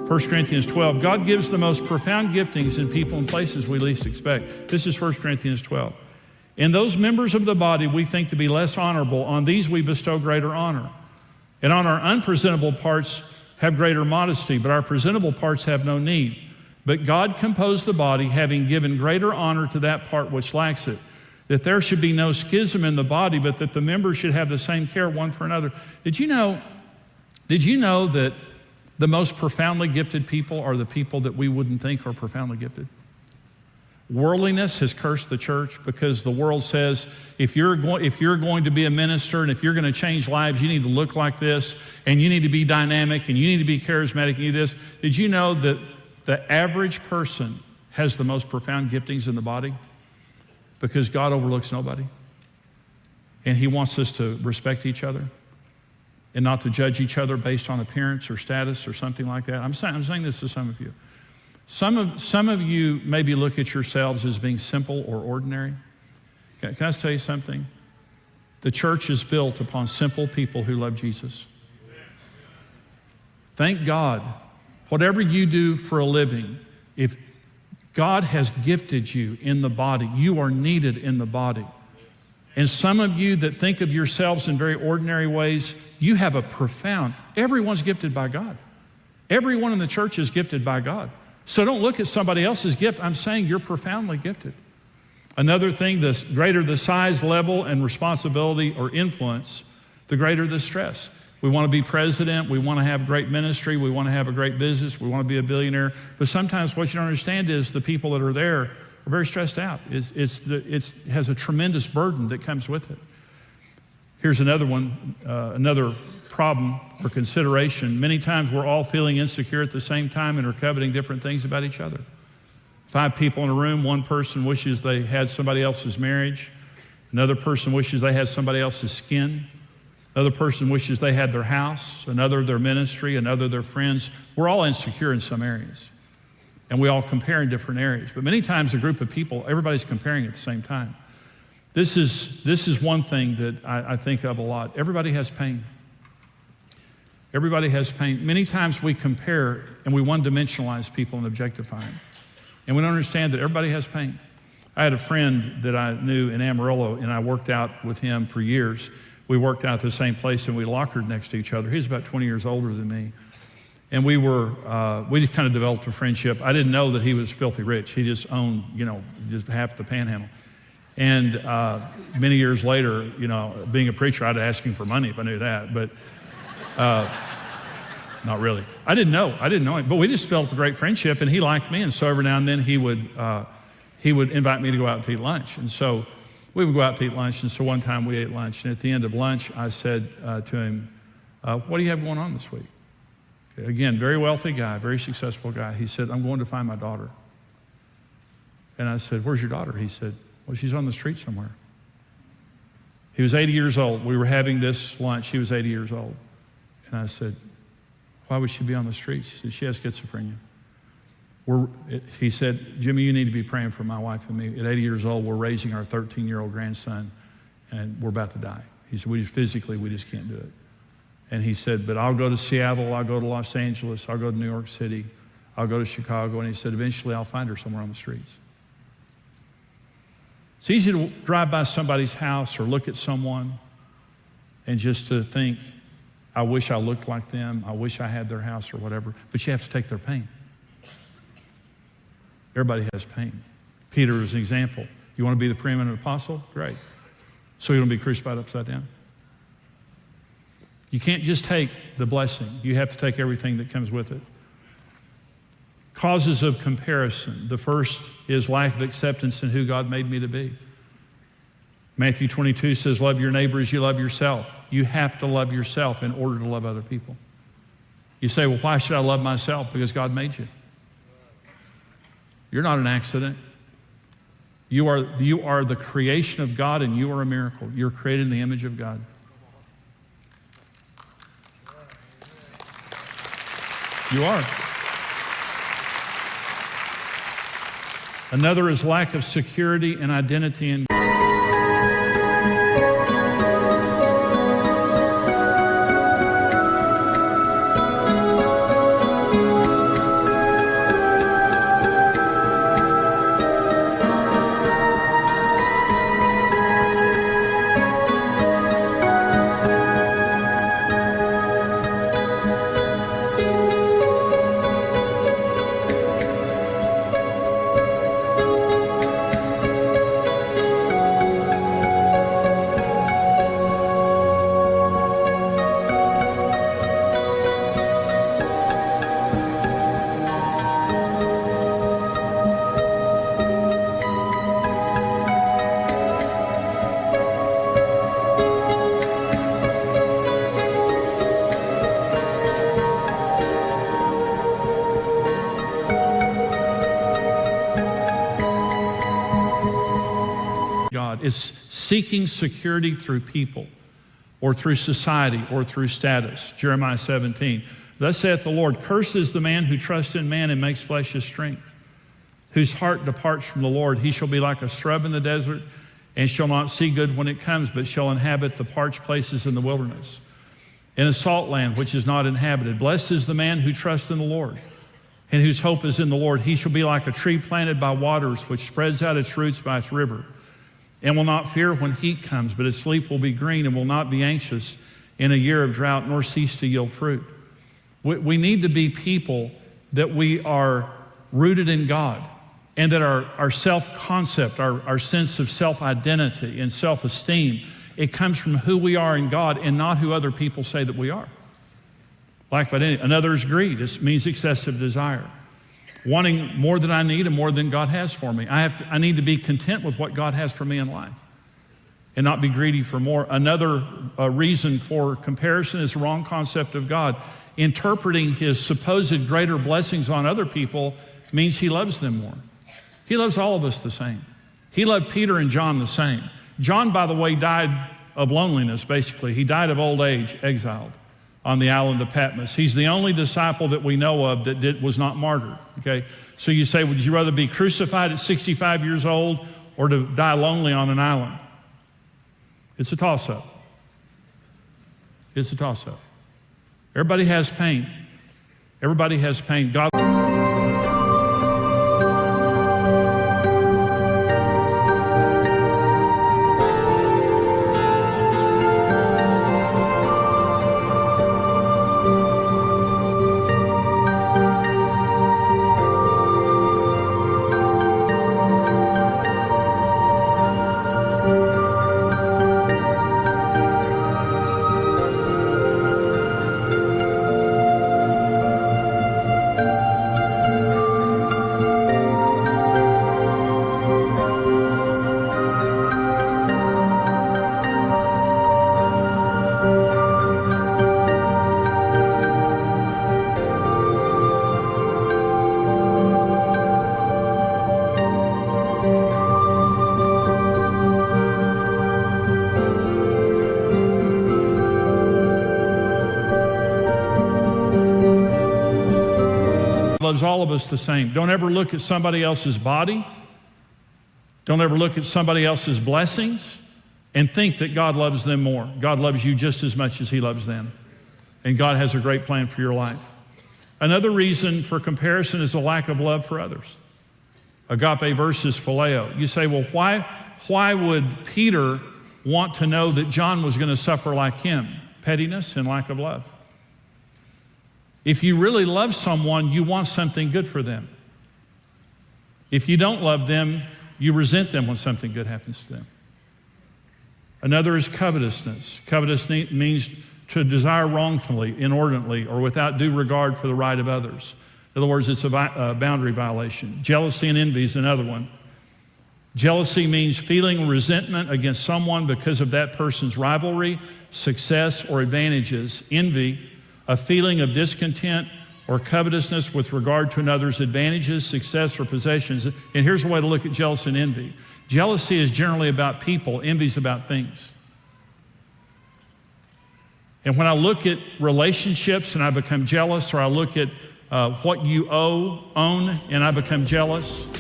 1 Corinthians 12, God gives the most profound giftings in people and places we least expect. This is 1 Corinthians 12. In those members of the body we think to be less honorable, on these we bestow greater honor. And on our unpresentable parts have greater modesty, but our presentable parts have no need. But God composed the body, having given greater honor to that part which lacks it, that there should be no schism in the body, but that the members should have the same care one for another. Did you know that the most profoundly gifted people are the people that we wouldn't think are profoundly gifted? Worldliness has cursed the church because the world says, if you're going to be a minister and if you're going to change lives, you need to look like this, and you need to be dynamic, and you need to be charismatic, and you do this. Did you know that the average person has the most profound giftings in the body? Because God overlooks nobody. And he wants us to respect each other and not to judge each other based on appearance or status or something like that. I'm saying this to some of you. Some of you maybe look at yourselves as being simple or ordinary. Can I tell you something? The church is built upon simple people who love Jesus. Thank God, whatever you do for a living, if God has gifted you in the body, you are needed in the body. And some of you that think of yourselves in very ordinary ways, you have a profound, everyone's gifted by God. Everyone in the church is gifted by God. So don't look at somebody else's gift. I'm saying you're profoundly gifted. Another thing, the greater the size, level, and responsibility or influence, the greater the stress. We want to be president. We want to have great ministry. We want to have a great business. We want to be a billionaire. But sometimes what you don't understand is the people that are there are very stressed out. It has a tremendous burden that comes with it. Here's another one, another problem or consideration. Many times we're all feeling insecure at the same time and are coveting different things about each other. 5 people in a room, one person wishes they had somebody else's marriage. Another person wishes they had somebody else's skin. Another person wishes they had their house, another their ministry, another their friends. We're all insecure in some areas. And we all compare in different areas. But many times a group of people, everybody's comparing at the same time. This is one thing that I think of a lot. Everybody has pain. Everybody has pain. Many times we compare and we one-dimensionalize people and objectify them. And we don't understand that everybody has pain. I had a friend that I knew in Amarillo, and I worked out with him for years. We worked out at the same place, and we lockered next to each other. He was about 20 years older than me. And we just kind of developed a friendship. I didn't know that he was filthy rich. He just owned, just half the panhandle. And many years later, being a preacher, I'd ask him for money if I knew that, but not really. I didn't know him, but we just developed a great friendship, and he liked me, and so every now and then he would invite me to go out to eat lunch. And so we would go out to eat lunch, and so one time we ate lunch, and at the end of lunch, I said to him, what do you have going on this week? Again, very wealthy guy, very successful guy. He said, I'm going to find my daughter. And I said, where's your daughter? He said, well, she's on the street somewhere. He was 80 years old. We were having this lunch. He was 80 years old. And I said, why would she be on the streets? He said, she has schizophrenia. He said, Jimmy, you need to be praying for my wife and me. At 80 years old, we're raising our 13-year-old grandson, and we're about to die. He said, we just can't do it. And he said, but I'll go to Seattle, I'll go to Los Angeles, I'll go to New York City, I'll go to Chicago. And he said, eventually I'll find her somewhere on the streets. It's easy to drive by somebody's house or look at someone and just to think, I wish I looked like them, I wish I had their house or whatever, but you have to take their pain. Everybody has pain. Peter is an example. You want to be the preeminent apostle? Great. So you don't be crucified upside down? You can't just take the blessing. You have to take everything that comes with it. Causes of comparison. The first is lack of acceptance in who God made me to be. Matthew 22 says, love your neighbor as you love yourself. You have to love yourself in order to love other people. You say, well, why should I love myself? Because God made you. You're not an accident. You are the creation of God, and you are a miracle. You're created in the image of God. You are. Another is lack of security and identity in It's seeking security through people or through society or through status. Jeremiah 17. Thus saith the Lord, cursed is the man who trusts in man and makes flesh his strength, whose heart departs from the Lord. He shall be like a shrub in the desert, and shall not see good when it comes, but shall inhabit the parched places in the wilderness, in a salt land which is not inhabited. Blessed is the man who trusts in the Lord, and whose hope is in the Lord. He shall be like a tree planted by waters, which spreads out its roots by its river, and will not fear when heat comes, but its leaf will be green, and will not be anxious in a year of drought, nor cease to yield fruit. We need to be people that we are rooted in God, and that our self-concept, our sense of self-identity and self-esteem, it comes from who we are in God and not who other people say that we are. Lack of identity. Another is greed. It means excessive desire. Wanting more than I need and more than God has for me. I need to be content with what God has for me in life and not be greedy for more. Another reason for comparison is the wrong concept of God. Interpreting his supposed greater blessings on other people means he loves them more. He loves all of us the same. He loved Peter and John the same. John, by the way, died of loneliness, basically. He died of old age, exiled on the island of Patmos. He's the only disciple that we know of that was not martyred, okay? So you say, would you rather be crucified at 65 years old or to die lonely on an island? It's a toss-up. It's a toss-up. Everybody has pain. Everybody has pain. God loves all of us the same. Don't ever look at somebody else's body. Don't ever look at somebody else's blessings and think that God loves them more. God loves you just as much as he loves them. And God has a great plan for your life. Another reason for comparison is a lack of love for others. Agape versus phileo. You say, well, why would Peter want to know that John was going to suffer like him? Pettiness and lack of love. If you really love someone, you want something good for them. If you don't love them, you resent them when something good happens to them. Another is covetousness. Covetousness means to desire wrongfully, inordinately, or without due regard for the right of others. In other words, it's a boundary violation. Jealousy and envy is another one. Jealousy means feeling resentment against someone because of that person's rivalry, success, or advantages. Envy, a feeling of discontent or covetousness with regard to another's advantages, success, or possessions. And here's a way to look at jealousy and envy. Jealousy is generally about people. Envy is about things. And when I look at relationships and I become jealous, or I look at what you own and I become jealous,